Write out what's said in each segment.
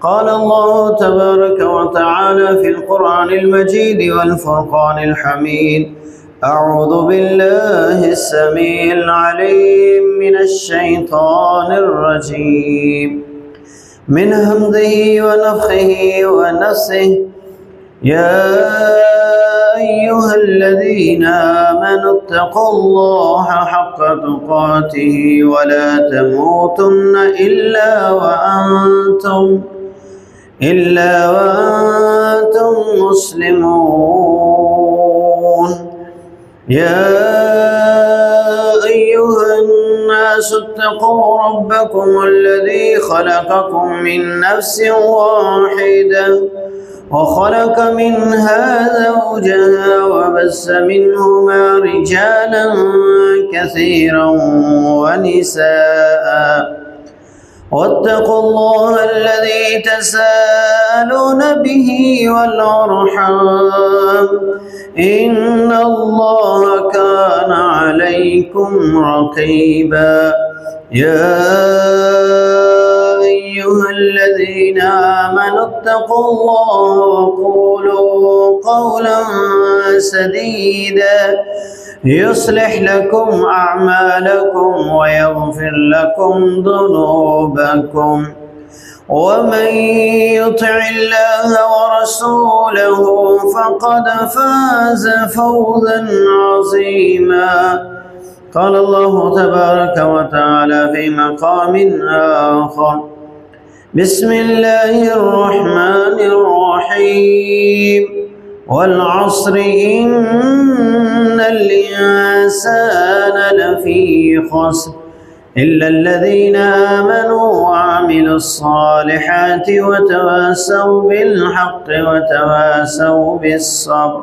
قال الله تبارك وتعالى في القرآن المجيد والفرقان الحميد: أعوذ بالله السميع العليم من الشيطان الرجيم من همزه ونفخه ونفسه. يا أيها الذين آمنوا اتقوا الله حق تقاته ولا تموتن إلا وأنتم مسلمون. يا أيها الناس اتقوا ربكم الذي خلقكم من نفس واحدة وخلق منها زوجها وبث منهما رجالا كثيرا ونساء واتقوا الله الذي تساءلون به والأرحام إن الله كان عليكم رقيبا. يا أيها الذين آمنوا اتقوا الله وقولوا قولا سديدا يصلح لكم أعمالكم ويغفر لكم ذنوبكم ومن يطع الله ورسوله فقد فاز فوزا عظيما. قال الله تبارك وتعالى في مقام آخر: بسم الله الرحمن الرحيم والعصر إن الإنسان لفي خسر إلا الذين آمنوا وعملوا الصالحات وتواصوا بالحق وتواصوا بالصبر.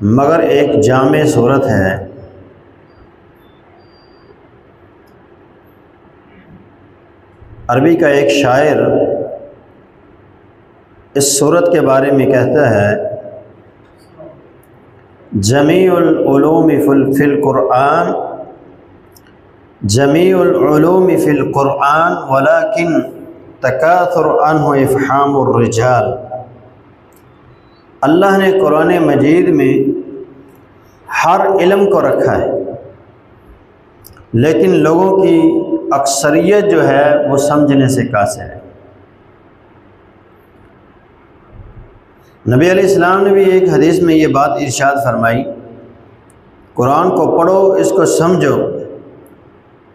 مگر ایک جامع صورت ہے۔ عربی کا ایک شاعر اس صورت کے بارے میں کہتا ہے، جمیع العلوم فی القرآن جمیع العلوم فی القرآن ولکن تکاثر عنہ افہام الرجال۔ اللہ نے قرآن مجید میں ہر علم کو رکھا ہے، لیکن لوگوں کی اکثریت جو ہے وہ سمجھنے سے قاصر ہے۔ نبی علیہ السلام نے بھی ایک حدیث میں یہ بات ارشاد فرمائی، قرآن کو پڑھو، اس کو سمجھو،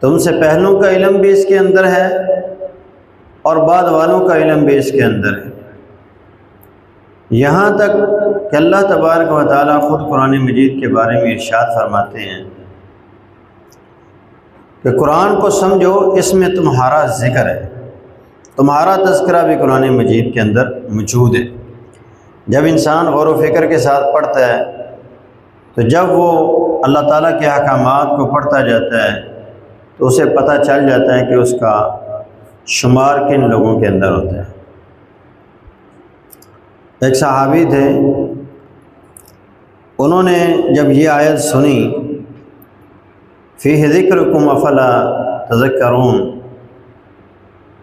تم سے پہلوں کا علم بھی اس کے اندر ہے اور بعد والوں کا علم بھی اس کے اندر ہے۔ یہاں تک کہ اللہ تبارک و تعالیٰ خود قرآن مجید کے بارے میں ارشاد فرماتے ہیں کہ قرآن کو سمجھو، اس میں تمہارا ذکر ہے، تمہارا تذکرہ بھی قرآن مجید کے اندر موجود ہے۔ جب انسان غور و فکر کے ساتھ پڑھتا ہے تو جب وہ اللہ تعالیٰ کے احکامات کو پڑھتا جاتا ہے تو اسے پتہ چل جاتا ہے کہ اس کا شمار کن لوگوں کے اندر ہوتا ہے۔ ایک صحابی تھے، انہوں نے جب یہ آیت سنی، فیہ ذکرکم افلا تذکرون،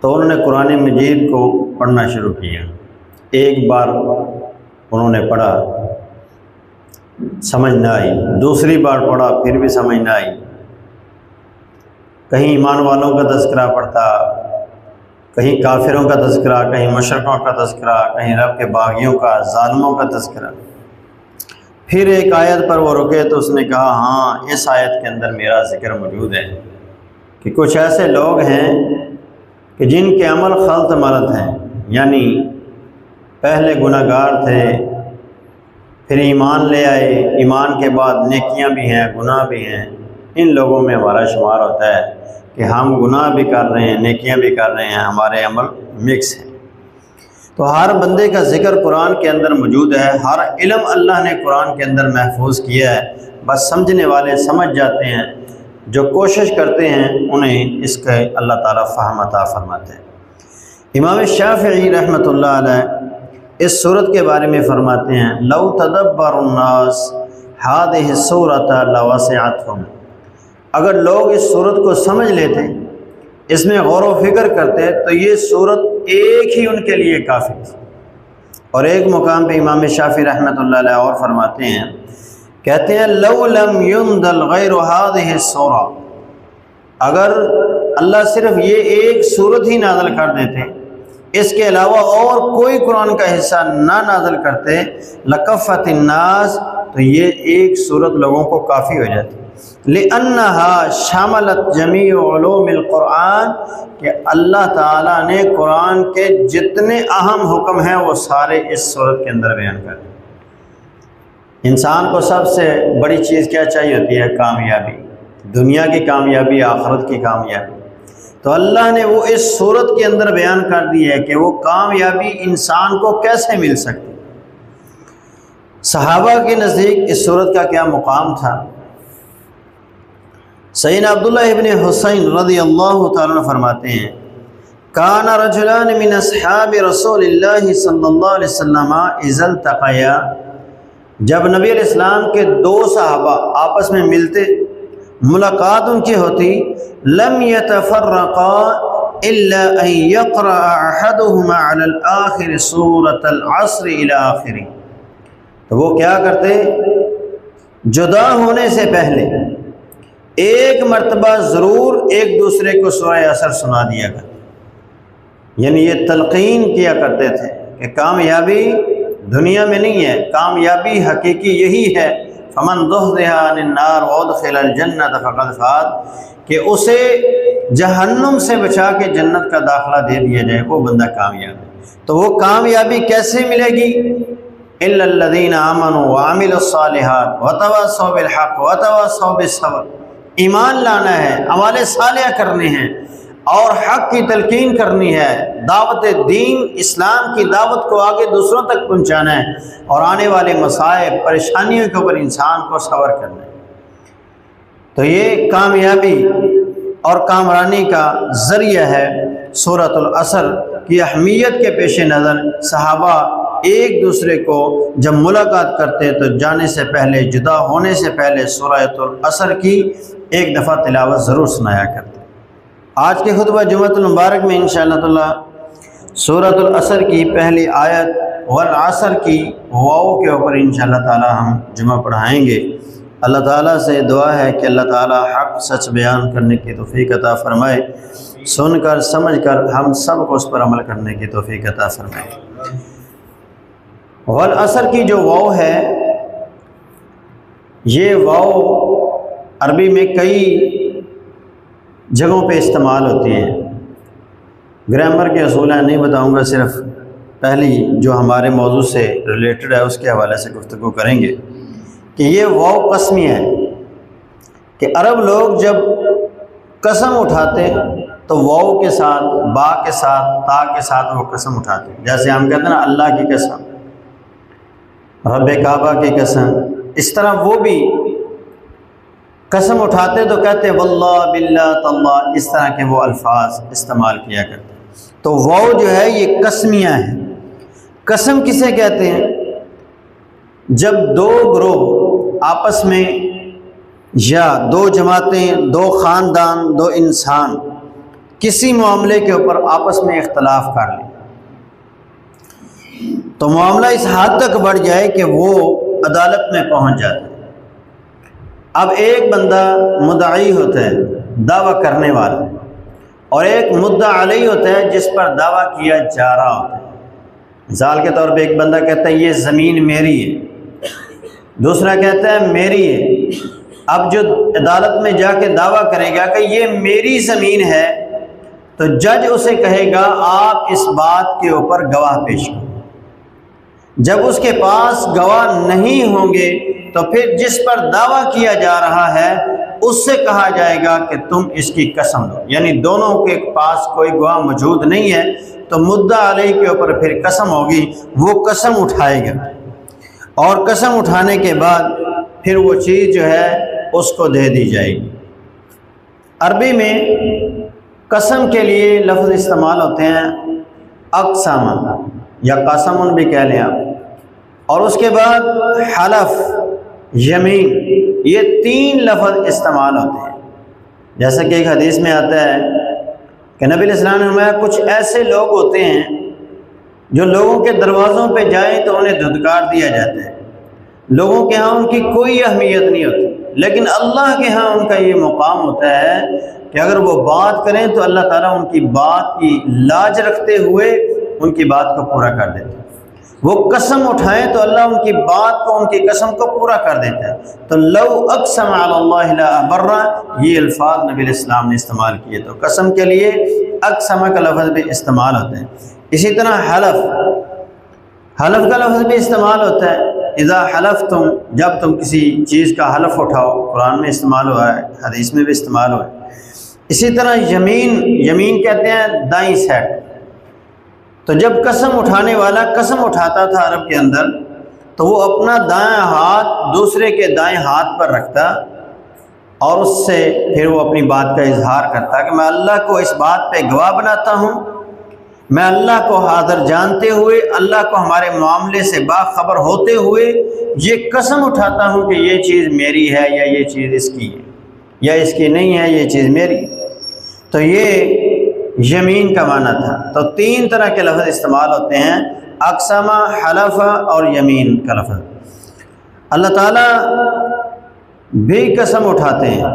تو انہوں نے قرآن مجید کو پڑھنا شروع کیا۔ ایک بار انہوں نے پڑھا، سمجھ نہ آئی، دوسری بار پڑھا، پھر بھی سمجھ نہ آئی۔ کہیں ایمان والوں کا تذکرہ پڑھتا، کہیں کافروں کا تذکرہ، کہیں مشرکوں کا تذکرہ، کہیں رب کے باغیوں کا، ظالموں کا تذکرہ۔ پھر ایک آیت پر وہ رکے تو اس نے کہا، ہاں اس آیت کے اندر میرا ذکر موجود ہے کہ کچھ ایسے لوگ ہیں کہ جن کے عمل خلط ملط ہیں، یعنی پہلے گناہ گار تھے، پھر ایمان لے آئے، ایمان کے بعد نیکیاں بھی ہیں، گناہ بھی ہیں۔ ان لوگوں میں ہمارا شمار ہوتا ہے کہ ہم گناہ بھی کر رہے ہیں، نیکیاں بھی کر رہے ہیں، ہمارے عمل مکس ہیں۔ تو ہر بندے کا ذکر قرآن کے اندر موجود ہے، ہر علم اللہ نے قرآن کے اندر محفوظ کیا ہے، بس سمجھنے والے سمجھ جاتے ہیں، جو کوشش کرتے ہیں انہیں اس کا اللہ تعالیٰ فہم عطا فرماتے ہیں۔ امام شافعی رحمۃ اللہ علیہ اس صورت کے بارے میں فرماتے ہیں، لو تدبر الناس هذه السورة لوسعتهم، اگر لوگ اس صورت کو سمجھ لیتے، اس میں غور و فکر کرتے، تو یہ صورت ایک ہی ان کے لیے کافی تھی۔ اور ایک مقام پہ امام شافعی رحمۃ اللہ علیہ اور فرماتے ہیں، کہتے ہیں لو لم ينزل غیر هذه السورة، اگر اللہ صرف یہ ایک صورت ہی نازل کر دیتے، اس کے علاوہ اور کوئی قرآن کا حصہ نہ نازل کرتے، لکفت الناس، تو یہ ایک صورت لوگوں کو کافی ہو جاتی، لأنها شاملت جمیع علوم القرآن، کہ اللہ تعالیٰ نے قرآن کے جتنے اہم حکم ہیں وہ سارے اس صورت کے اندر بیان کر دیں۔ انسان کو سب سے بڑی چیز کیا چاہیے ہوتی ہے؟ کامیابی، دنیا کی کامیابی، آخرت کی کامیابی۔ تو اللہ نے وہ اس صورت کے اندر بیان کر دی ہے کہ وہ کامیابی انسان کو کیسے مل سکتی۔ صحابہ کے نزدیک اس صورت کا کیا مقام تھا؟ سیدنا عبداللہ ابن حسین رضی اللہ تعالیٰ عنہ فرماتے ہیں، کان رجلان من اصحاب رسول اللہ صلی اللہ علیہ وسلم اذا التقیا، جب نبی علیہ السلام کے دو صحابہ آپس میں ملتے، ملاقات ان کی ہوتی، لم يتفرقا الا ان يقرأ احدهما على الاخر سورة العصر الى آخر، تو وہ کیا کرتے؟ جدا ہونے سے پہلے ایک مرتبہ ضرور ایک دوسرے کو سورہ عصر سنا دیا کرتے، یعنی یہ تلقین کیا کرتے تھے کہ کامیابی دنیا میں نہیں ہے، کامیابی حقیقی یہی ہے، فمن زحزح عن النار وادخل الجنۃ فقد فاز، کہ اسے جہنم سے بچا کے جنت کا داخلہ دے دیا جائے، وہ بندہ کامیاب ہے۔ تو وہ کامیابی کیسے ملے گی؟ الا الذین آمنوا وعملوا الصالحات وتواصوا بالحق وتواصوا بالصبر، ایمان لانا ہے، اعمال صالحہ کرنے ہیں، اور حق کی تلقین کرنی ہے، دعوت دین اسلام کی دعوت کو آگے دوسروں تک پہنچانا ہے، اور آنے والے مسائب پریشانیوں کے اوپر انسان کو صبر کرنا ہے۔ تو یہ کامیابی اور کامرانی کا ذریعہ ہے۔ سورۃ العصر کی اہمیت کے پیش نظر صحابہ ایک دوسرے کو جب ملاقات کرتے تو جانے سے پہلے، جدا ہونے سے پہلے سورۃ العصر کی ایک دفعہ تلاوت ضرور سنایا کرتے۔ آج کے خطبہ جمعۃ المبارک میں انشاءاللہ تعالی سورۃ العصر کی پہلی آیت والعصر کی واو کے اوپر انشاءاللہ تعالی ہم جمعہ پڑھائیں گے۔ اللہ تعالیٰ سے دعا ہے کہ اللہ تعالیٰ حق سچ بیان کرنے کی توفیق عطا فرمائے، سن کر سمجھ کر ہم سب کو اس پر عمل کرنے کی توفیق عطا فرمائے۔ والعصر کی جو واو ہے، یہ واو عربی میں کئی جگہوں پہ استعمال ہوتی ہے۔ گرامر کے اصول ہیں، نہیں بتاؤں گا، صرف پہلی جو ہمارے موضوع سے ریلیٹڈ ہے اس کے حوالے سے گفتگو کریں گے کہ یہ واو قسمی ہے، کہ عرب لوگ جب قسم اٹھاتے تو واو کے ساتھ، با کے ساتھ، تا کے ساتھ وہ قسم اٹھاتے، جیسے ہم کہتے ہیں نا اللہ کی قسم، رب کعبہ کی قسم، اس طرح وہ بھی قسم اٹھاتے تو کہتے واللہ باللہ تاللہ، اس طرح کے وہ الفاظ استعمال کیا کرتے۔ تو واو جو ہے یہ قسمیہ ہے۔ قسم کسے کہتے ہیں؟ جب دو گروہ آپس میں، یا دو جماعتیں، دو خاندان، دو انسان کسی معاملے کے اوپر آپس میں اختلاف کر لیں، تو معاملہ اس حد تک بڑھ جائے کہ وہ عدالت میں پہنچ جاتا ہے۔ اب ایک بندہ مدعی ہوتا ہے، دعویٰ کرنے والا، اور ایک مدعا علیہ ہوتا ہے جس پر دعویٰ کیا جا رہا ہوتا ہے۔ مثال کے طور پہ ایک بندہ کہتا ہے یہ زمین میری ہے، دوسرا کہتا ہے میری ہے۔ اب جو عدالت میں جا کے دعویٰ کرے گا کہ یہ میری زمین ہے، تو جج اسے کہے گا آپ اس بات کے اوپر گواہ پیش کرو۔ جب اس کے پاس گواہ نہیں ہوں گے تو پھر جس پر دعویٰ کیا جا رہا ہے اس سے کہا جائے گا کہ تم اس کی قسم دو، یعنی دونوں کے پاس کوئی گواہ موجود نہیں ہے، تو مدعا علیہ کے اوپر پھر قسم ہوگی، وہ قسم اٹھائے گا، اور قسم اٹھانے کے بعد پھر وہ چیز جو ہے اس کو دے دی جائے گی۔ عربی میں قسم کے لیے لفظ استعمال ہوتے ہیں اقسام یا قسم بھی کہہ لیں آپ، اور اس کے بعد حلف، یمین، یہ تین لفظ استعمال ہوتے ہیں۔ جیسا کہ ایک حدیث میں آتا ہے کہ نبی علیہ السلام نے فرمایا کچھ ایسے لوگ ہوتے ہیں جو لوگوں کے دروازوں پہ جائیں تو انہیں دھتکار دیا جاتا ہے، لوگوں کے ہاں ان کی کوئی اہمیت نہیں ہوتی، لیکن اللہ کے ہاں ان کا یہ مقام ہوتا ہے کہ اگر وہ بات کریں تو اللہ تعالیٰ ان کی بات کی لاج رکھتے ہوئے ان کی بات کو پورا کر دیتے ہیں۔ وہ قسم اٹھائیں تو اللہ ان کی بات کو، ان کی قسم کو پورا کر دیتا ہے۔ تو لو اقسم علی اللہ لا ابرہ، یہ الفاظ نبی علیہ السلام نے استعمال کیے، تو قسم کے لیے اقسم کا لفظ بھی استعمال ہوتا ہے۔ اسی طرح حلف، حلف کا لفظ بھی استعمال ہوتا ہے۔ اذا حلفتم، جب تم کسی چیز کا حلف اٹھاؤ، قرآن میں استعمال ہوا ہے، حدیث میں بھی استعمال ہوا ہے۔ اسی طرح یمین، یمین کہتے ہیں دائیں سائڈ۔ تو جب قسم اٹھانے والا قسم اٹھاتا تھا عرب کے اندر، تو وہ اپنا دائیں ہاتھ دوسرے کے دائیں ہاتھ پر رکھتا، اور اس سے پھر وہ اپنی بات کا اظہار کرتا کہ میں اللہ کو اس بات پہ گواہ بناتا ہوں، میں اللہ کو حاضر جانتے ہوئے، اللہ کو ہمارے معاملے سے باخبر ہوتے ہوئے یہ قسم اٹھاتا ہوں کہ یہ چیز میری ہے یا یہ چیز اس کی ہے، یا اس کی نہیں ہے، یہ چیز میری۔ تو یہ یمین کا معنی تھا۔ تو تین طرح کے لفظ استعمال ہوتے ہیں، اقسم، حلف اور یمین کا لفظ۔ اللہ تعالیٰ بھی قسم اٹھاتے ہیں،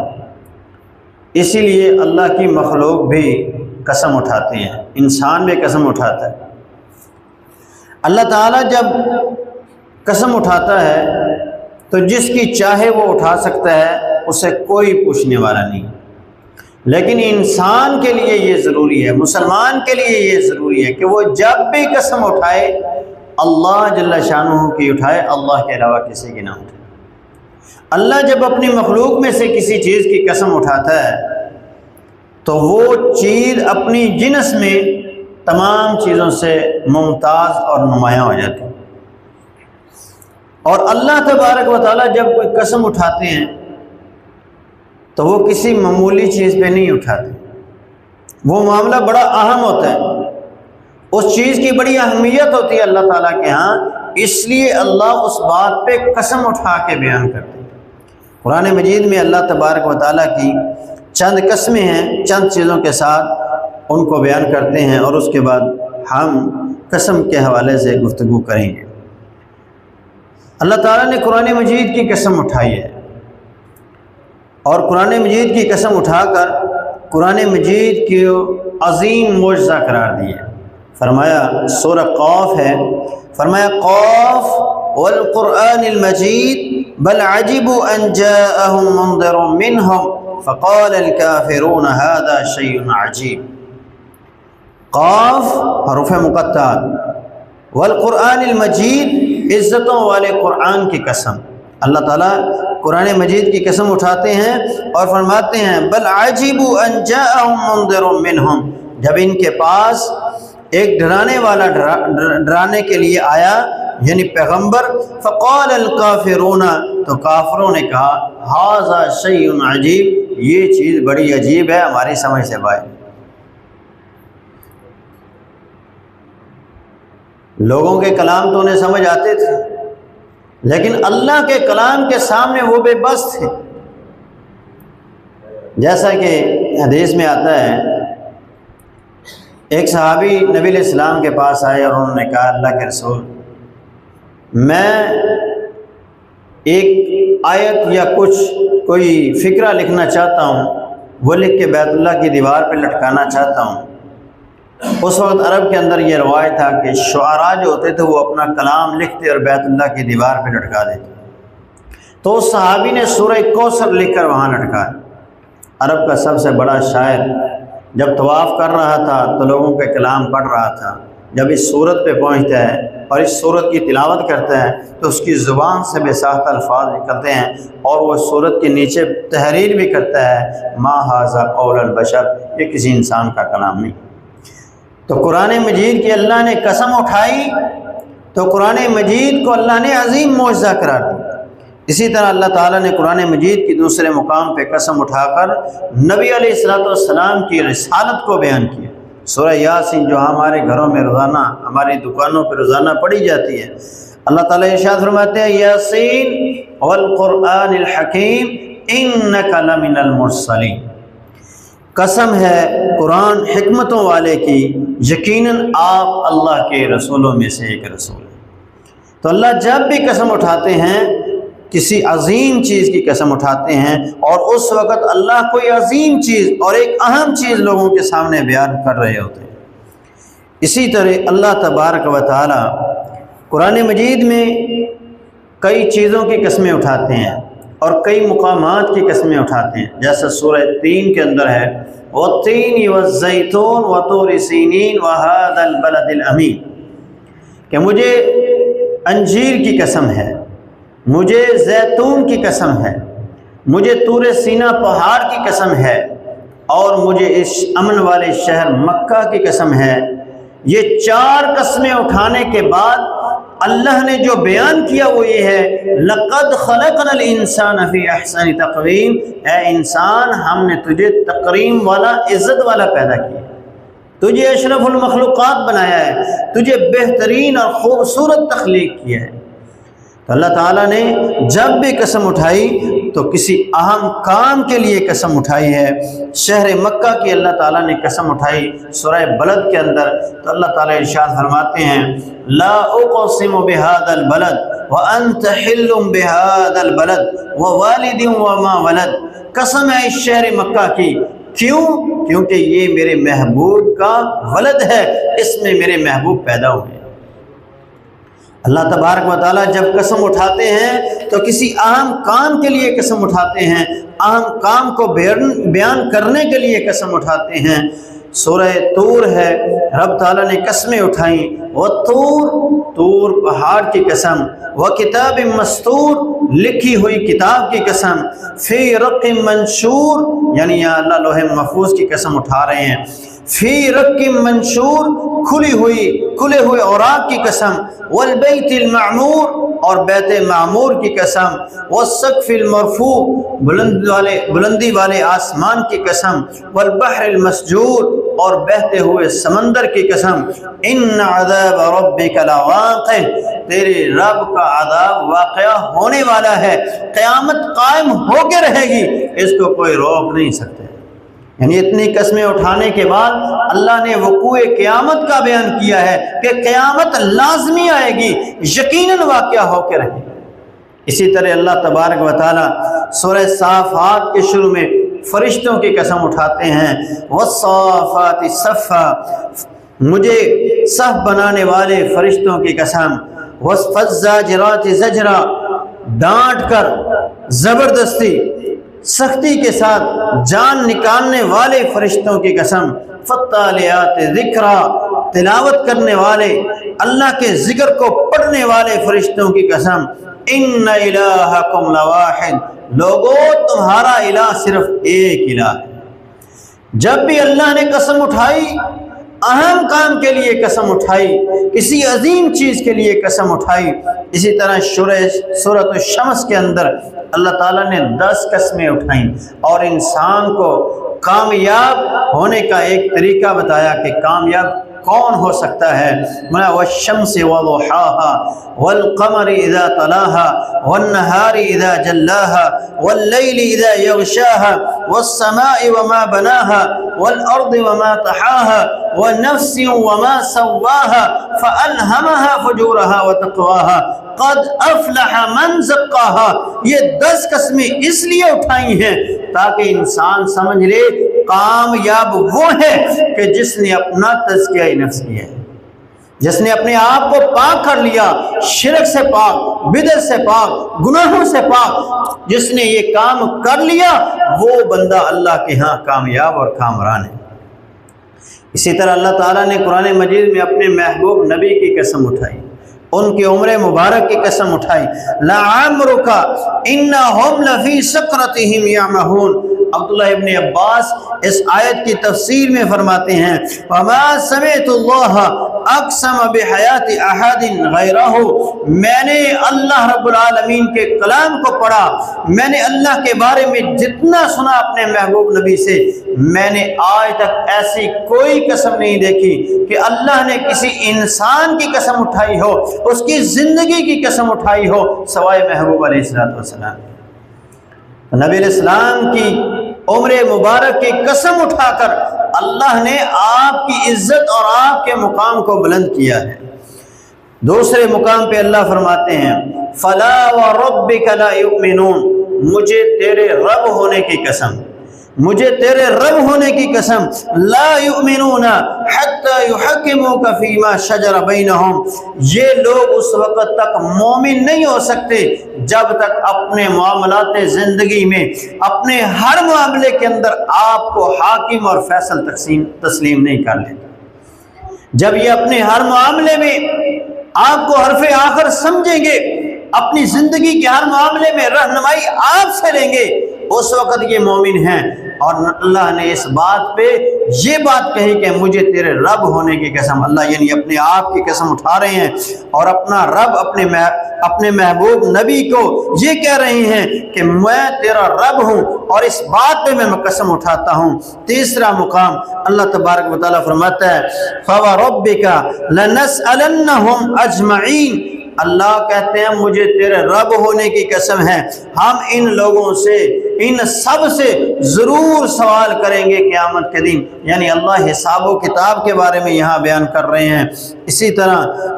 اسی لیے اللہ کی مخلوق بھی قسم اٹھاتی ہیں، انسان بھی قسم اٹھاتا ہے۔ اللہ تعالیٰ جب قسم اٹھاتا ہے تو جس کی چاہے وہ اٹھا سکتا ہے، اسے کوئی پوچھنے والا نہیں، لیکن انسان کے لیے یہ ضروری ہے، مسلمان کے لیے یہ ضروری ہے کہ وہ جب بھی قسم اٹھائے اللہ جل شانہ کی اٹھائے، اللہ کے علاوہ کسی کی نہ اٹھائے۔ اللہ جب اپنی مخلوق میں سے کسی چیز کی قسم اٹھاتا ہے تو وہ چیز اپنی جنس میں تمام چیزوں سے ممتاز اور نمایاں ہو جاتی ہے۔ اور اللہ تبارک و تعالیٰ جب کوئی قسم اٹھاتے ہیں تو وہ کسی معمولی چیز پہ نہیں اٹھاتے، وہ معاملہ بڑا اہم ہوتا ہے، اس چیز کی بڑی اہمیت ہوتی ہے اللہ تعالیٰ کے ہاں، اس لیے اللہ اس بات پہ قسم اٹھا کے بیان کرتے ہیں۔ قرآن مجید میں اللہ تبارک و تعالیٰ کی چند قسمیں ہیں، چند چیزوں کے ساتھ ان کو بیان کرتے ہیں، اور اس کے بعد ہم قسم کے حوالے سے گفتگو کریں گے۔ اللہ تعالیٰ نے قرآن مجید کی قسم اٹھائی ہے، اور قرآن مجید کی قسم اٹھا کر قرآن مجید کی عظیم معجزہ قرار دی ہے۔ فرمایا سورہ قاف ہے، فرمایا قاف والقرآن المجید بل عجبوا ان جاءهم منذر منهم فقال الكافرون هذا شيء عجیب۔ قاف حروف مقطعات، والقرآن المجید عزتوں والے قرآن کی قسم۔ اللہ تعالیٰ قرآن مجید کی قسم اٹھاتے ہیں اور فرماتے ہیں بل عجبوا ان جاءهم منذر منهم، جب ان کے پاس ایک ڈرانے والا ڈرانے کے لیے آیا، یعنی پیغمبر، فقال الکافرون، تو کافروں نے کہا ھذا شیء عجیب، یہ چیز بڑی عجیب ہے، ہماری سمجھ سے باہر۔ لوگوں کے کلام تو انہیں سمجھ آتے تھے، لیکن اللہ کے کلام کے سامنے وہ بے بس تھے۔ جیسا کہ حدیث میں آتا ہے، ایک صحابی نبی علیہ السلام کے پاس آئے اور انہوں نے کہا اللہ کے رسول، میں ایک آیت یا کوئی فقرہ لکھنا چاہتا ہوں، وہ لکھ کے بیت اللہ کی دیوار پہ لٹکانا چاہتا ہوں۔ اس وقت عرب کے اندر یہ روایت تھا کہ شعراء جو ہوتے تھے وہ اپنا کلام لکھتے اور بیت اللہ کی دیوار پہ لٹکا دیتے، تو اس صحابی نے سورہ کوثر لکھ کر وہاں لٹکایا۔ عرب کا سب سے بڑا شاعر جب طواف کر رہا تھا تو لوگوں کے کلام پڑھ رہا تھا، جب اس صورت پہ پہنچتا ہے اور اس صورت کی تلاوت کرتا ہے تو اس کی زبان سے بے ساختہ الفاظ نکلتے ہیں، اور وہ صورت کے نیچے تحریر بھی کرتا ہے ما ھذا قول البشر، یہ کسی انسان کا کلام نہیں۔ تو قرآن مجید کی اللہ نے قسم اٹھائی تو قرآن مجید کو اللہ نے عظیم معجزہ قرار دیا۔ اسی طرح اللہ تعالیٰ نے قرآن مجید کی دوسرے مقام پہ قسم اٹھا کر نبی علیہ السلام کی رسالت کو بیان کیا۔ سورہ یاسین جو ہمارے گھروں میں روزانہ، ہماری دکانوں پہ روزانہ پڑھی جاتی ہے، اللہ تعالیٰ ارشاد فرماتے ہیں یاسین والقرآن الحکیم انک لمن المرسلین، قسم ہے قرآن حکمتوں والے کی، یقیناً آپ اللہ کے رسولوں میں سے ایک رسول ہیں۔ تو اللہ جب بھی قسم اٹھاتے ہیں کسی عظیم چیز کی قسم اٹھاتے ہیں، اور اس وقت اللہ کوئی عظیم چیز اور ایک اہم چیز لوگوں کے سامنے بیان کر رہے ہوتے ہیں۔ اسی طرح اللہ تبارک و تعالی قرآن مجید میں کئی چیزوں کی قسمیں اٹھاتے ہیں اور کئی مقامات کی قسمیں اٹھاتے ہیں، جیسا سورہ تین کے اندر ہے والتین والزیتون وطور سینین وہذا البلد الامین، کہ مجھے انجیر کی قسم ہے، مجھے زیتون کی قسم ہے، مجھے طور سینہ پہاڑ کی قسم ہے، اور مجھے اس امن والے شہر مکہ کی قسم ہے۔ یہ چار قسمیں اٹھانے کے بعد اللہ نے جو بیان کیا وہ یہ ہے لَقَدْ خَلَقْنَا الْإِنسَانَ فِي أَحْسَنِ تَقْوِيمٍ، اے انسان ہم نے تجھے تکریم والا، عزت والا پیدا کیا، تجھے اشرف المخلوقات بنایا ہے، تجھے بہترین اور خوبصورت تخلیق کیا ہے۔ تو اللہ تعالیٰ نے جب بھی قسم اٹھائی تو کسی اہم کام کے لیے قسم اٹھائی ہے۔ شہر مکہ کی اللہ تعالیٰ نے قسم اٹھائی سورہ بلد کے اندر، تو اللہ تعالیٰ ارشاد فرماتے ہیں لا اقسم بهذا البلد وانت حل بهذا البلد ووالد وما ولد، قسم ہے اس شہر مکہ کی، کیوں؟ کیونکہ یہ میرے محبوب کا ولد ہے، اس میں میرے محبوب پیدا ہوئے۔ اللہ تبارک و تعالیٰ جب قسم اٹھاتے ہیں تو کسی اہم کام کے لیے قسم اٹھاتے ہیں، اہم کام کو بیان کرنے کے لیے قسم اٹھاتے ہیں۔ سورہ طور ہے، رب تعالیٰ نے قسمیں اٹھائیں، وہ طور پہاڑ کی قسم، وہ کتاب مستور، لکھی ہوئی کتاب کی قسم، فی رق منشور یعنی یا اللہ لوح محفوظ کی قسم اٹھا رہے ہیں، فی رق منشور کھلے ہوئے اوراق کی قسم، والبیت المعمور اور بیت معمور کی قسم، والسقف المرفوع بلندی والے آسمان کی قسم، والبحر المسجور اور بہتے ہوئے سمندر کی قسم، ان عذاب ربک لواقع تیرے رب کا عذاب واقعہ ہونے والا ہے، قیامت قائم ہو کے رہے گی، اس کو کوئی روک نہیں سکتے۔ یعنی اتنی قسمیں اٹھانے کے بعد اللہ نے وقوع قیامت کا بیان کیا ہے کہ قیامت لازمی آئے گی، یقیناً واقعہ ہو کے رہے گی۔ اسی طرح اللہ تبارک و تعالی سورہ صافات کے شروع میں فرشتوں کی قسم اٹھاتے ہیں، والصافات صفا مجھے صف بنانے والے فرشتوں کی قسم، والزاجرات زجرا ڈانٹ کر زبردستی سختی کے ساتھ جان نکالنے والے فرشتوں کی قسم، فالتالیات ذکرا تلاوت کرنے والے اللہ کے ذکر کو پڑھنے والے فرشتوں کی قسم، ان الہکم لواحد لوگو تمہارا الہ صرف ایک الہ ہے۔ جب بھی اللہ نے قسم اٹھائی، اہم کام کے لیے قسم اٹھائی، کسی عظیم چیز کے لیے قسم اٹھائی۔ اسی طرح سورۃ الشمس کے اندر اللہ تعالیٰ نے 10 قسمیں اٹھائیں اور انسان کو کامیاب ہونے کا ایک طریقہ بتایا کہ کامیاب کون ہو سکتا ہے۔ والشمس وضحاها والقمر اذا تلاها والنهار اذا جلاها والليل اذا يغشاها والسماء وما بناها والارض وما طحاها ونفس وما سواها فألهمها فجورها وتقواها قد افلح من زکاها۔ یہ 10 قسمیں اس لیے اٹھائی ہیں تاکہ انسان سمجھ لے کامیاب وہ ہے کہ جس نے اپنا تزکیہ نفس کیا ہے، جس نے اپنے آپ کو پاک کر لیا، شرک سے پاک، بدعت سے پاک، گناہوں سے پاک، جس نے یہ کام کر لیا وہ بندہ اللہ کے ہاں کامیاب اور کامران ہے۔ اسی طرح اللہ تعالیٰ نے قرآن مجید میں اپنے محبوب نبی کی قسم اٹھائی، ان کی عمر مبارک کی قسم اٹھائی، لعمرک انہم لفی سکرتہم یعمہون۔ عبداللہ ابن عباس اس آیت کی تفسیر میں فرماتے ہیں، وما سمعت اللہ اقسم بحیات احد غیرہ، میں نے اللہ رب العالمین کے کلام کو پڑھا، میں نے اللہ کے بارے میں جتنا سنا اپنے محبوب نبی سے، میں نے آج تک ایسی کوئی قسم نہیں دیکھی کہ اللہ نے کسی انسان کی قسم اٹھائی ہو، اس کی زندگی کی قسم اٹھائی ہو سوائے محبوب علیہ السلام۔ نبی علیہ السلام کی عمر مبارک کی قسم اٹھا کر اللہ نے آپ کی عزت اور آپ کے مقام کو بلند کیا ہے۔ دوسرے مقام پہ اللہ فرماتے ہیں، فلا وربک لا یؤمنون، مجھے تیرے رب ہونے کی قسم، مجھے تیرے رب ہونے کی قسم، لا یؤمنون حتی یحکموک فیما شجر بینہم، یہ لوگ اس وقت تک مومن نہیں ہو سکتے جب تک اپنے معاملات زندگی میں اپنے ہر معاملے کے اندر آپ کو حاکم اور فیصل تسلیم نہیں کر لیتے۔ جب یہ اپنے ہر معاملے میں آپ کو حرف آخر سمجھیں گے، اپنی زندگی کے ہر معاملے میں رہنمائی آپ سے لیں گے، اس وقت یہ مومن ہیں۔ اور اللہ نے اس بات پہ یہ بات کہی کہ مجھے تیرے رب ہونے کی قسم، اللہ یعنی اپنے آپ کی قسم اٹھا رہے ہیں اور اپنا رب اپنے محبوب نبی کو یہ کہہ رہے ہیں کہ میں تیرا رب ہوں اور اس بات پہ میں قسم اٹھاتا ہوں۔ تیسرا مقام اللہ تبارک و تعالیٰ فرماتا ہے، فَوَرَبِّكَ لَنَسْأَلَنَّهُمْ أَجْمَعِينَ، اللہ کہتے ہیں مجھے تیرے رب ہونے کی قسم ہے، ہم ان لوگوں سے، ان سب سے ضرور سوال کریں گے قیامت کے دن، یعنی اللہ حساب و کتاب کے بارے میں یہاں بیان کر رہے ہیں۔ اسی طرح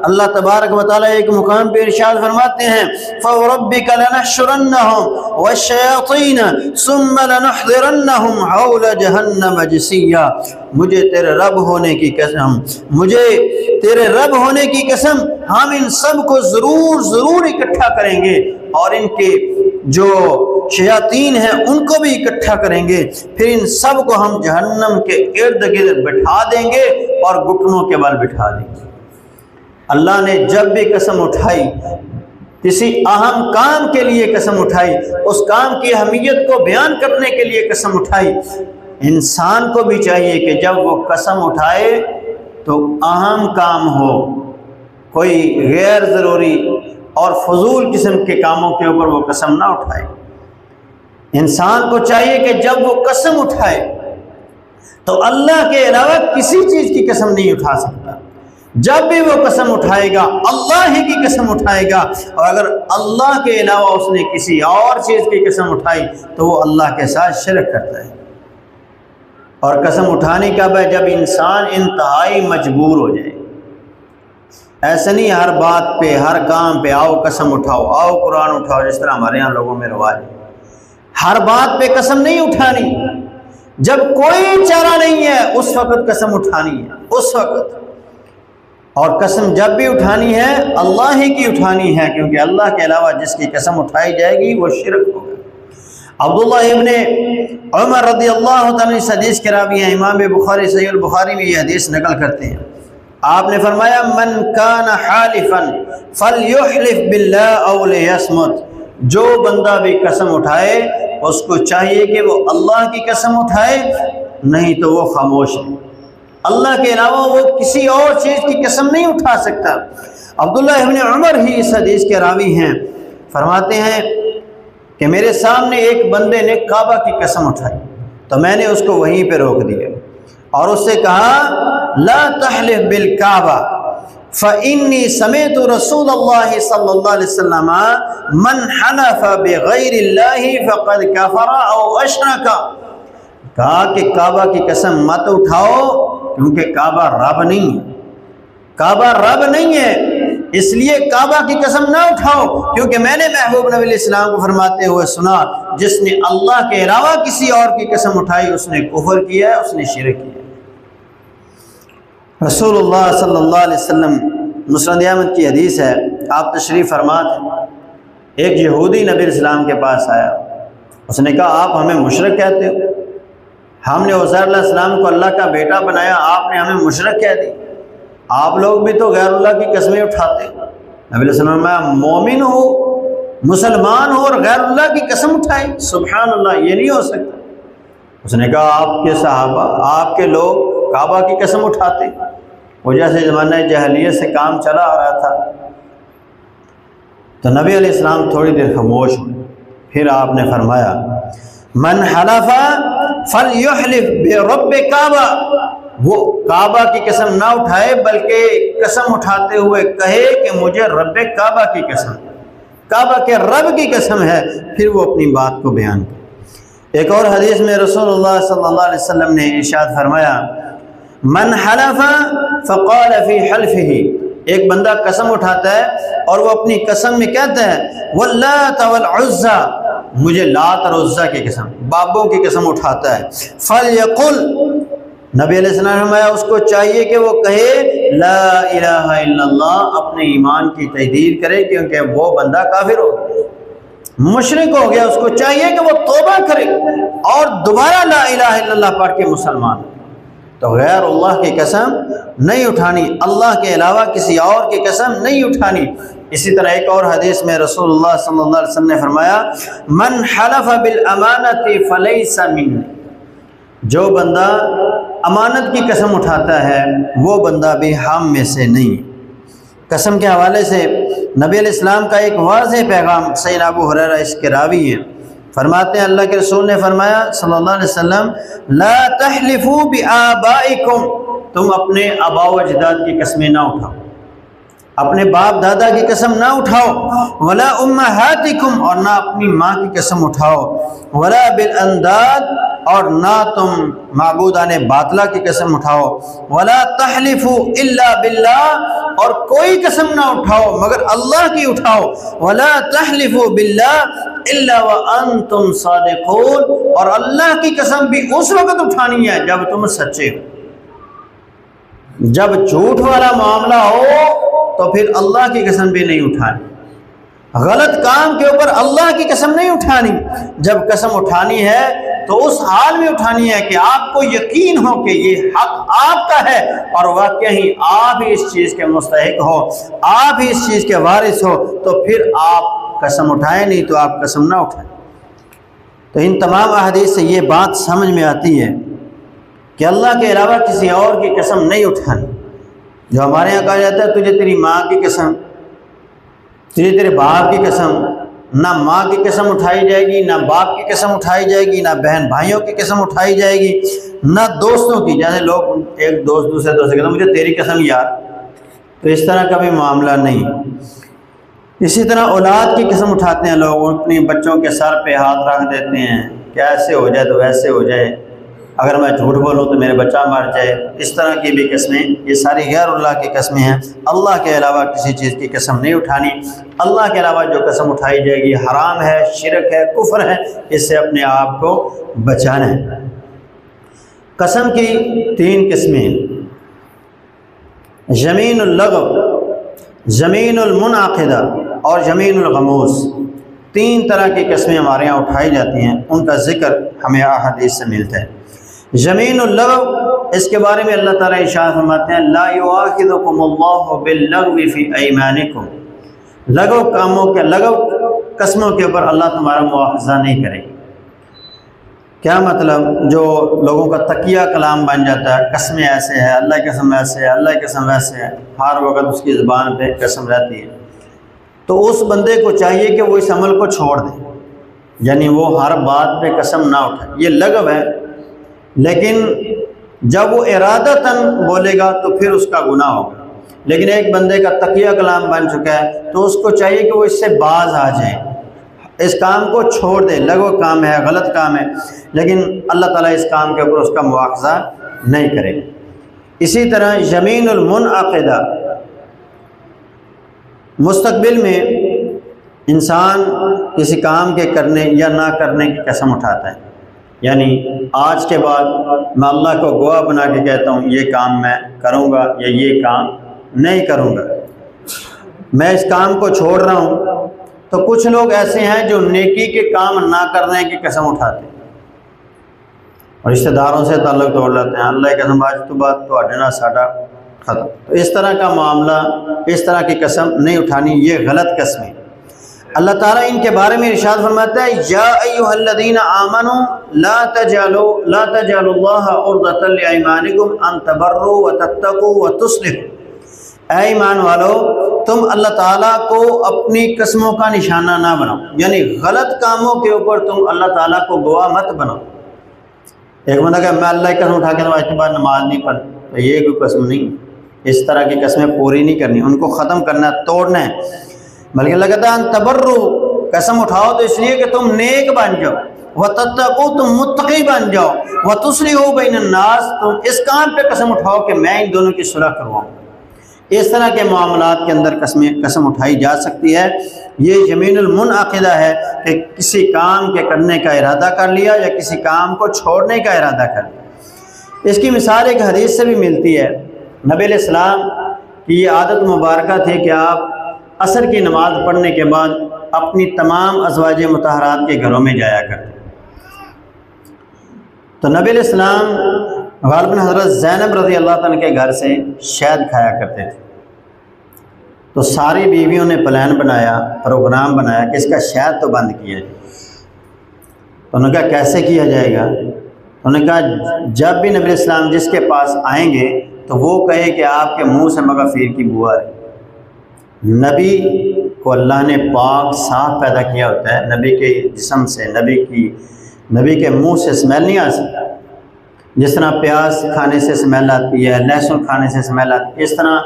اللہ تبارک و تعالیٰ ایک مقام پہ ارشاد فرماتے ہیں، فَوَرَبِّكَ لَنَحْشُرَنَّهُمْ وَالشَّيَاطِينَ ثُمَّ لَنُحْضِرَنَّهُمْ حَوْلَ جَهَنَّمَ جِثِيًّا، مجھے تیرے رب ہونے کی قسم، مجھے تیرے رب ہونے کی قسم، ہم ان سب کو ضرور اکٹھا کریں گے اور ان کے جو شیاطین ہیں ان کو بھی اکٹھا کریں گے، پھر ان سب کو ہم جہنم کے ارد گرد بٹھا دیں گے اور گھٹنوں کے بل بٹھا دیں گے۔ اللہ نے جب بھی قسم اٹھائی کسی اہم کام کے لیے قسم اٹھائی، اس کام کی اہمیت کو بیان کرنے کے لیے قسم اٹھائی۔ انسان کو بھی چاہیے کہ جب وہ قسم اٹھائے تو اہم کام ہو، کوئی غیر ضروری اور فضول قسم کے کاموں کے اوپر وہ قسم نہ اٹھائے۔ انسان کو چاہیے کہ جب وہ قسم اٹھائے تو اللہ کے علاوہ کسی چیز کی قسم نہیں اٹھا سکتا۔ جب بھی وہ قسم اٹھائے گا اللہ ہی کی قسم اٹھائے گا، اور اگر اللہ کے علاوہ اس نے کسی اور چیز کی قسم اٹھائی تو وہ اللہ کے ساتھ شرک کرتا ہے۔ اور قسم اٹھانے کب ہے؟ جب انسان انتہائی مجبور ہو جائے۔ ایسا نہیں ہر بات پہ ہر کام پہ آؤ قسم اٹھاؤ، آؤ قرآن اٹھاؤ، جس طرح ہمارے یہاں لوگوں میں رواج ہے۔ ہر بات پہ قسم نہیں اٹھانی، جب کوئی چارہ نہیں ہے اس وقت قسم اٹھانی ہے، اس وقت۔ اور قسم جب بھی اٹھانی ہے اللہ ہی کی اٹھانی ہے، کیونکہ اللہ کے علاوہ جس کی قسم اٹھائی جائے گی وہ شرک ہوگا۔ عبداللہ ابن عمر رضی اللہ تعالیٰ اس حدیث کے راوی ہیں، امام بخاری صحیح البخاری میں یہ حدیث نقل کرتے ہیں۔ آپ نے فرمایا من کان حالفا فلیحلف باللہ او لیصمت، جو بندہ بھی قسم اٹھائے اس کو چاہیے کہ وہ اللہ کی قسم اٹھائے، نہیں تو وہ خاموش ہے۔ اللہ کے علاوہ وہ کسی اور چیز کی قسم نہیں اٹھا سکتا۔ عبداللہ ابن عمر ہی اس حدیث کے راوی ہیں، فرماتے ہیں کہ میرے سامنے ایک بندے نے کعبہ کی قسم اٹھائی تو میں نے اس کو وہیں پہ روک دیا اور اس سے کہا لا تحلف بالکعبہ فإنی سمعت رسول اللہ صلی اللہ علیہ وسلم من حلف بغیر اللہ فقد کفر او اشرک، کہا کہ کعبہ کی قسم مت اٹھاؤ کیونکہ کعبہ رب نہیں ہے، کعبہ رب نہیں ہے، اس لیے کعبہ کی قسم نہ اٹھاؤ، کیونکہ میں نے محبوب نبی علیہ السلام کو فرماتے ہوئے سنا جس نے اللہ کے علاوہ کسی اور کی قسم اٹھائی اس نے کفر کیا ہے، اس نے شرک کیا ہے۔ رسول اللہ صلی اللہ علیہ وسلم مسند احمد کی حدیث ہے، آپ تشریف فرما تھے، ایک یہودی نبی علیہ السلام کے پاس آیا، اس نے کہا آپ ہمیں مشرک کہتے ہو، ہم نے عزیر علیہ السلام کو اللہ کا بیٹا بنایا، آپ نے ہمیں مشرک کہہ دی، آپ لوگ بھی تو غیر اللہ کی قسمیں اٹھاتے ہو۔ نبی علیہ السلام میں مومن ہو، مسلمان ہو اور غیر اللہ کی قسم اٹھائے، سبحان اللہ، یہ نہیں ہو سکتا۔ اس نے کہا آپ کے صحابہ، آپ کے لوگ کعبہ کی قسم اٹھاتے، وہ جیسے زمانہ جاہلیت سے کام چلا آ رہا تھا۔ تو نبی علیہ السلام تھوڑی دیر خاموش ہوئے، پھر آپ نے فرمایا من حلف فلیحلف برب کعبہ، وہ کعبہ کی قسم نہ اٹھائے بلکہ قسم اٹھاتے ہوئے کہے کہ مجھے رب کعبہ کی قسم، کعبہ کے رب کی قسم ہے، پھر وہ اپنی بات کو بیان کرے۔ ایک اور حدیث میں رسول اللہ صلی اللہ علیہ وسلم نے ارشاد فرمایا من حلف فقال فی حلفہ، ایک بندہ قسم اٹھاتا ہے اور وہ اپنی قسم میں کہتا ہے واللات والعزى، مجھے لات اور عزیٰ کی قسم، بابوں کی قسم اٹھاتا ہے، فلیقل، نبی علیہ السلام نے فرمایا اس کو چاہیے کہ وہ کہے لا الہ الا اللہ، اپنے ایمان کی تجدید کرے، کیونکہ وہ بندہ کافر ہو گیا، مشرک ہو گیا، اس کو چاہیے کہ وہ توبہ کرے اور دوبارہ لا الہ الا اللہ پڑھ کے مسلمان۔ تو غیر اللہ کی قسم نہیں اٹھانی، اللہ کے علاوہ کسی اور کی قسم نہیں اٹھانی۔ اسی طرح ایک اور حدیث میں رسول اللہ صلی اللہ علیہ وسلم نے فرمایا من حلف بالامانۃ فلیس منی، جو بندہ امانت کی قسم اٹھاتا ہے وہ بندہ بھی ہم میں سے نہیں۔ قسم کے حوالے سے نبی علیہ السلام کا ایک واضح پیغام، سیدنا ابو ہریرہ اس کے راوی ہیں، فرماتے ہیں اللہ کے رسول نے فرمایا صلی اللہ علیہ وسلم لا تحلفوا بآبائکم، تم اپنے آباء و اجداد کی قسمیں نہ اٹھاؤ، اپنے باپ دادا کی قسم نہ اٹھاؤ، ولا امہاتکم، اور نہ اپنی ماں کی قسم اٹھاؤ، ولا بالانداد، اور نہ تم معبودان باطلہ کی قسم اٹھاؤ، ولا تحلفوا الا باللہ، اور کوئی قسم نہ اٹھاؤ مگر اللہ کی اٹھاؤ، ولا تحلفوا باللہ الا وانتم صادقون، اور اللہ کی قسم بھی اس وقت اٹھانی ہے جب تم سچے ہو۔ جب جھوٹ والا معاملہ ہو تو پھر اللہ کی قسم بھی نہیں اٹھانی، غلط کام کے اوپر اللہ کی قسم نہیں اٹھانی۔ جب قسم اٹھانی ہے تو اس حال میں اٹھانی ہے کہ آپ کو یقین ہو کہ یہ حق آپ کا ہے اور واقعی ہی آپ ہی اس چیز کے مستحق ہو، آپ ہی اس چیز کے وارث ہو، تو پھر آپ قسم اٹھائیں، نہیں تو آپ قسم نہ اٹھائیں۔ تو ان تمام احادیث سے یہ بات سمجھ میں آتی ہے کہ اللہ کے علاوہ کسی اور کی قسم نہیں اٹھانی۔ جو ہمارے یہاں کہا جاتا ہے تجھے تیری ماں کی قسم، تجھے تیرے باپ کی قسم، نہ ماں کی قسم اٹھائی جائے گی، نہ باپ کی قسم اٹھائی جائے گی، نہ بہن بھائیوں کی قسم اٹھائی جائے گی، نہ دوستوں کی۔ جیسے لوگ ایک دوست دوسرے دوست سے کہتے ہیں مجھے تیری قسم یار، تو اس طرح کا بھی معاملہ نہیں۔ اسی طرح اولاد کی قسم اٹھاتے ہیں لوگ، اپنی بچوں کے سر پہ ہاتھ رکھ دیتے ہیں کہ ایسے ہو جائے تو ویسے ہو جائے، اگر میں جھوٹ بولوں تو میرے بچہ مر جائے۔ اس طرح کی بھی قسمیں، یہ ساری غیر اللہ کی قسمیں ہیں۔ اللہ کے علاوہ کسی چیز کی قسم نہیں اٹھانی۔ اللہ کے علاوہ جو قسم اٹھائی جائے گی حرام ہے، شرک ہے، کفر ہے، اس سے اپنے آپ کو بچانا ہے۔ قسم کی 3 قسمیں: یمین اللغو، یمین المنعقدہ اور یمین الغموس۔ 3 طرح کی قسمیں ہمارے یہاں اٹھائی جاتی ہیں، ان کا ذکر ہمیں احادیث سے ملتا ہے۔ یمین اللغو، اس کے بارے میں اللہ تعالیٰ ارشاد فرماتے ہیں لا یؤاخذکم اللہ باللغو فی ایمانکم، لغو کاموں کے، لغو قسموں کے اوپر اللہ تمہارا مواخذہ نہیں کرے گا۔ کیا مطلب؟ جو لوگوں کا تقیہ کلام بن جاتا ہے، قسمیں ایسے ہے، اللہ کی قسم ایسے ہے، اللہ کی قسم ایسے ہے، ہر وقت اس کی زبان پہ قسم رہتی ہے، تو اس بندے کو چاہیے کہ وہ اس عمل کو چھوڑ دے، یعنی وہ ہر بات پہ قسم نہ اٹھائے۔ یہ لغو ہے، لیکن جب وہ ارادتاً بولے گا تو پھر اس کا گناہ ہوگا۔ لیکن ایک بندے کا تقیہ کلام بن چکا ہے تو اس کو چاہیے کہ وہ اس سے باز آ جائے، اس کام کو چھوڑ دے۔ لغو کام ہے، غلط کام ہے، لیکن اللہ تعالیٰ اس کام کے اوپر اس کا مواخذہ نہیں کرے گا۔ اسی طرح یمین المنعقدہ، مستقبل میں انسان کسی کام کے کرنے یا نہ کرنے کی قسم اٹھاتا ہے، یعنی آج کے بعد میں اللہ کو گواہ بنا کے کہتا ہوں یہ کام میں کروں گا یا یہ کام نہیں کروں گا، میں اس کام کو چھوڑ رہا ہوں۔ تو کچھ لوگ ایسے ہیں جو نیکی کے کام نہ کرنے کی قسم اٹھاتے ہیں اور رشتہ داروں سے تعلق توڑ لیتے ہیں، اللہ کی قسم آج تو بات تو اڈنا ساڈا ختم۔ تو اس طرح کا معاملہ، اس طرح کی قسم نہیں اٹھانی، یہ غلط قسمیں۔ اللہ تعالیٰ ان کے بارے میں ارشاد فرماتا ہے یا ایھا الذین آمنوا لا تجعلوا اللہ عرضۃ لایمانکم ان تبروا وتتقوا وتصلحوا، اے ایمان والو تم اللہ تعالیٰ کو اپنی قسموں کا نشانہ نہ بناؤ، یعنی غلط کاموں کے اوپر تم اللہ تعالیٰ کو گواہ مت بناؤ۔ ایک بندہ کہ میں اللہ کی قسم اٹھا کے آج کے بعد نماز نہیں پڑھ، تو یہ کوئی قسم نہیں، اس طرح کی قسمیں پوری نہیں کرنی، ان کو ختم کرنا ہے، توڑنا ہے۔ بلکہ اللہ کہتا ہے ان تبروا، قسم اٹھاؤ تو اس لیے کہ تم نیک بن جاؤ، وتتقوا، تم متقی بن جاؤ، وتصلحوا بین الناس، تم اس کام پہ قسم اٹھاؤ کہ میں ان دونوں کی صلح کرواؤں۔ اس طرح کے معاملات کے اندر قسم اٹھائی جا سکتی ہے۔ یہ یمین المنعقدہ ہے کہ کسی کام کے کرنے کا ارادہ کر لیا یا کسی کام کو چھوڑنے کا ارادہ کر لیا۔ اس کی مثال ایک حدیث سے بھی ملتی ہے۔ نبی علیہ السلام کی یہ عادت مبارکہ تھی کہ آپ عصر کی نماز پڑھنے کے بعد اپنی تمام ازواج مطہرات کے گھروں میں جایا کرتے۔ تو نبی علیہ السلام غالباً حضرت زینب رضی اللہ عنہ کے گھر سے شہد کھایا کرتے تھے۔ تو ساری بیویوں نے پلان بنایا، پروگرام بنایا کہ اس کا شہد تو بند کیا جائے۔ تو انہوں نے کہا کیسے کیا جائے گا؟ انہوں نے کہا جب بھی نبی اسلام جس کے پاس آئیں گے تو وہ کہے کہ آپ کے منہ سے مغفیر کی بو آ رہی۔ نبی کو اللہ نے پاک صاف پیدا کیا ہوتا ہے، نبی کے جسم سے، نبی کے منہ سے اسمیل نہیں آ سکتا۔ جس طرح پیاز کھانے سے اسمیل آتی ہے، لہسن کھانے سے اسمیل آتی ہے، اس طرح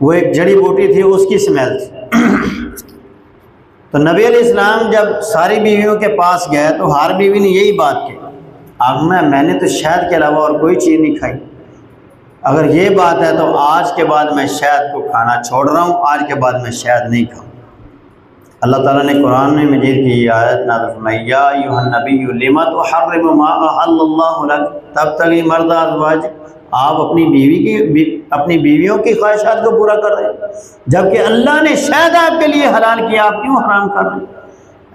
وہ ایک جڑی بوٹی تھی، اس کی اسمیل تھی۔ تو نبی علیہ السلام جب ساری بیویوں کے پاس گئے تو ہر بیوی نے یہی بات کی، اب میں نے تو شہد کے علاوہ اور کوئی چیز نہیں کھائی، اگر یہ بات ہے تو آج کے بعد میں شہد کو کھانا چھوڑ رہا ہوں، آج کے بعد میں شہد نہیں کھاؤں۔ اللہ تعالیٰ نے قرآن میں مجید کی یہ آیت نازل فرمائی یا ایھا النبی لم تحرم ما احل اللہ لک تبتغی مرضات ازواجک، آپ اپنی بیویوں کی خواہشات کو پورا کر رہے ہیں جبکہ اللہ نے شہد آپ کے لیے حلال کیا، آپ کیوں حرام کر رہے ہیں؟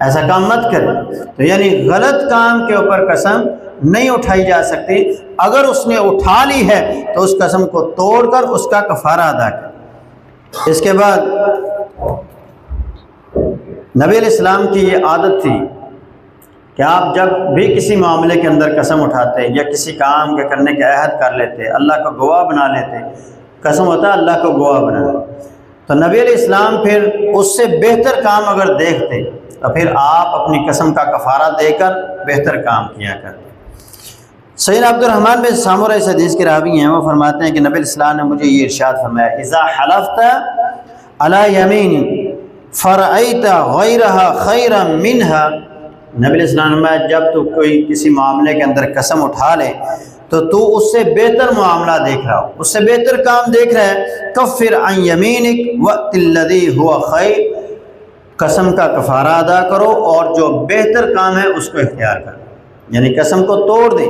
ایسا کام مت کرے. تو یعنی غلط کام کے اوپر قسم نہیں اٹھائی جا سکتی. اگر اس نے اٹھا لی ہے تو اس قسم کو توڑ کر اس کا کفارہ ادا کر. اس کے بعد نبی علیہ السلام کی یہ عادت تھی کہ آپ جب بھی کسی معاملے کے اندر قسم اٹھاتے یا کسی کام کے کرنے کے عہد کر لیتے، اللہ کو گواہ بنا لیتے، قسم ہوتا ہے اللہ کو گواہ بنانا، تو نبی علیہ السلام پھر اس سے بہتر کام اگر دیکھتے تو پھر آپ اپنی قسم کا کفارہ دے کر بہتر کام کیا کرتے. سیدنا عبد الرحمن بن سامورہ اس حدیث کے راوی ہیں، وہ فرماتے ہیں کہ نبی علیہ السلام نے مجھے یہ ارشاد فرمایا، اذا حلفت علی یمین فرأیت غیرها خیرا منها، نبی علیہ السلام نے فرمایا جب تو کوئی کسی معاملے کے اندر قسم اٹھا لے تو تو اس سے بہتر معاملہ دیکھ رہا ہو، اس سے بہتر کام دیکھ رہا ہے، کفر عن یمینک وأت الذی هو خیر، قسم کا کفارہ ادا کرو اور جو بہتر کام ہے اس کو اختیار کرو، یعنی قسم کو توڑ دے.